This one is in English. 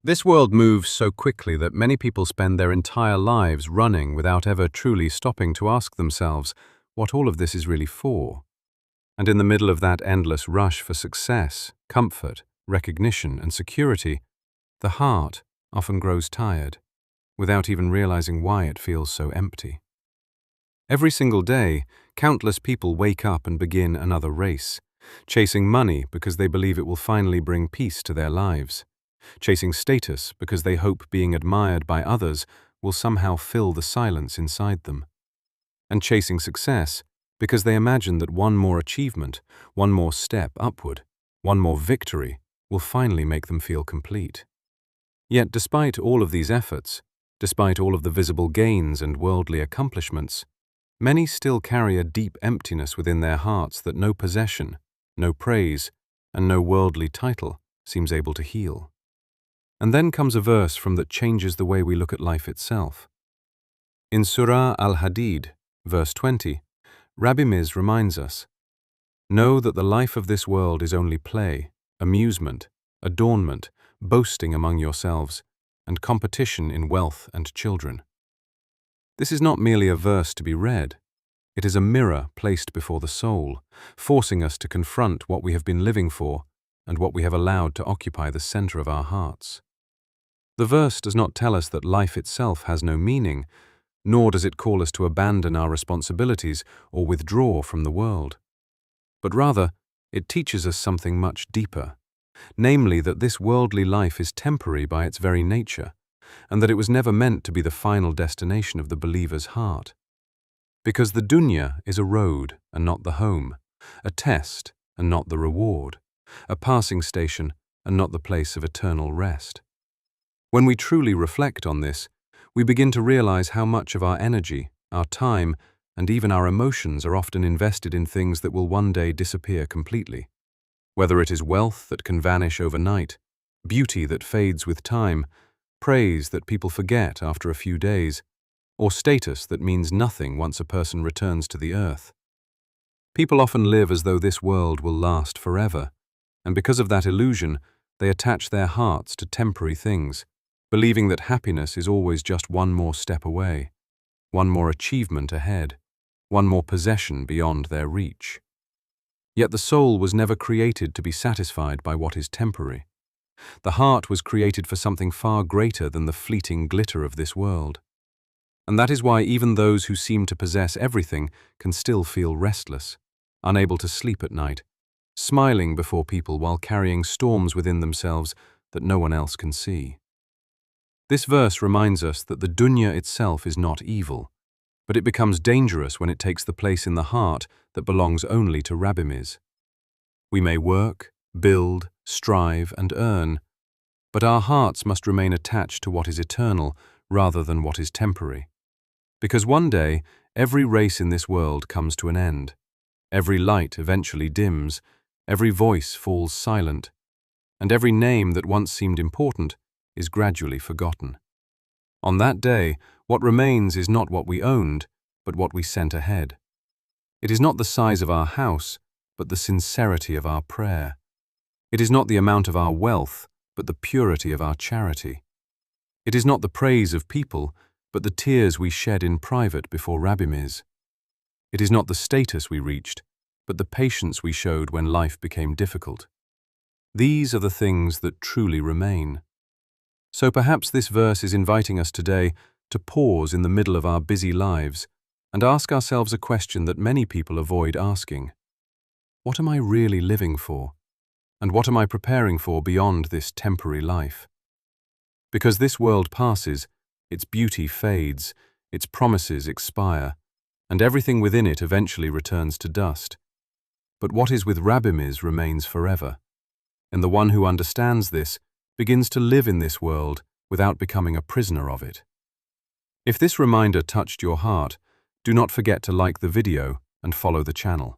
This world moves so quickly that many people spend their entire lives running without ever truly stopping to ask themselves what all of this is really for. And in the middle of that endless rush for success, comfort, recognition, and security, the heart often grows tired, without even realizing why it feels so empty. Every single day, countless people wake up and begin another race, chasing money because they believe it will finally bring peace to their lives, chasing status because they hope being admired by others will somehow fill the silence inside them, and chasing success because they imagine that one more achievement, one more step upward, one more victory will finally make them feel complete. Yet despite all of these efforts, despite all of the visible gains and worldly accomplishments, many still carry a deep emptiness within their hearts that no possession, no praise, and no worldly title seems able to heal. And then comes a verse from that changes the way we look at life itself. In Surah Al-Hadid, verse 20, Rabbi Miz reminds us, "Know that the life of this world is only play, amusement, adornment, boasting among yourselves, and competition in wealth and children." This is not merely a verse to be read. It is a mirror placed before the soul, forcing us to confront what we have been living for and what we have allowed to occupy the center of our hearts. The verse does not tell us that life itself has no meaning, nor does it call us to abandon our responsibilities or withdraw from the world. But rather, it teaches us something much deeper, namely that this worldly life is temporary by its very nature, and that it was never meant to be the final destination of the believer's heart. Because the dunya is a road and not the home, a test and not the reward, a passing station and not the place of eternal rest. When we truly reflect on this, we begin to realize how much of our energy, our time, and even our emotions are often invested in things that will one day disappear completely. Whether it is wealth that can vanish overnight, beauty that fades with time, praise that people forget after a few days, or status that means nothing once a person returns to the earth. People often live as though this world will last forever, and because of that illusion, they attach their hearts to temporary things, believing that happiness is always just one more step away, one more achievement ahead, one more possession beyond their reach. Yet the soul was never created to be satisfied by what is temporary. The heart was created for something far greater than the fleeting glitter of this world. And that is why even those who seem to possess everything can still feel restless, unable to sleep at night, smiling before people while carrying storms within themselves that no one else can see. This verse reminds us that the dunya itself is not evil, but it becomes dangerous when it takes the place in the heart that belongs only to Rabbi Miz. We may work, build, strive, and earn, but our hearts must remain attached to what is eternal rather than what is temporary. Because one day, every race in this world comes to an end. Every light eventually dims, every voice falls silent, and every name that once seemed important is gradually forgotten. On that day, what remains is not what we owned, but what we sent ahead. It is not the size of our house, but the sincerity of our prayer. It is not the amount of our wealth, but the purity of our charity. It is not the praise of people, but the tears we shed in private before Rabbi Miz. It is not the status we reached, but the patience we showed when life became difficult. These are the things that truly remain. So perhaps this verse is inviting us today to pause in the middle of our busy lives and ask ourselves a question that many people avoid asking. What am I really living for? And what am I preparing for beyond this temporary life? Because this world passes, its beauty fades, its promises expire, and everything within it eventually returns to dust. But what is with Rabbi Miz remains forever, and the one who understands this begins to live in this world without becoming a prisoner of it. If this reminder touched your heart, do not forget to like the video and follow the channel.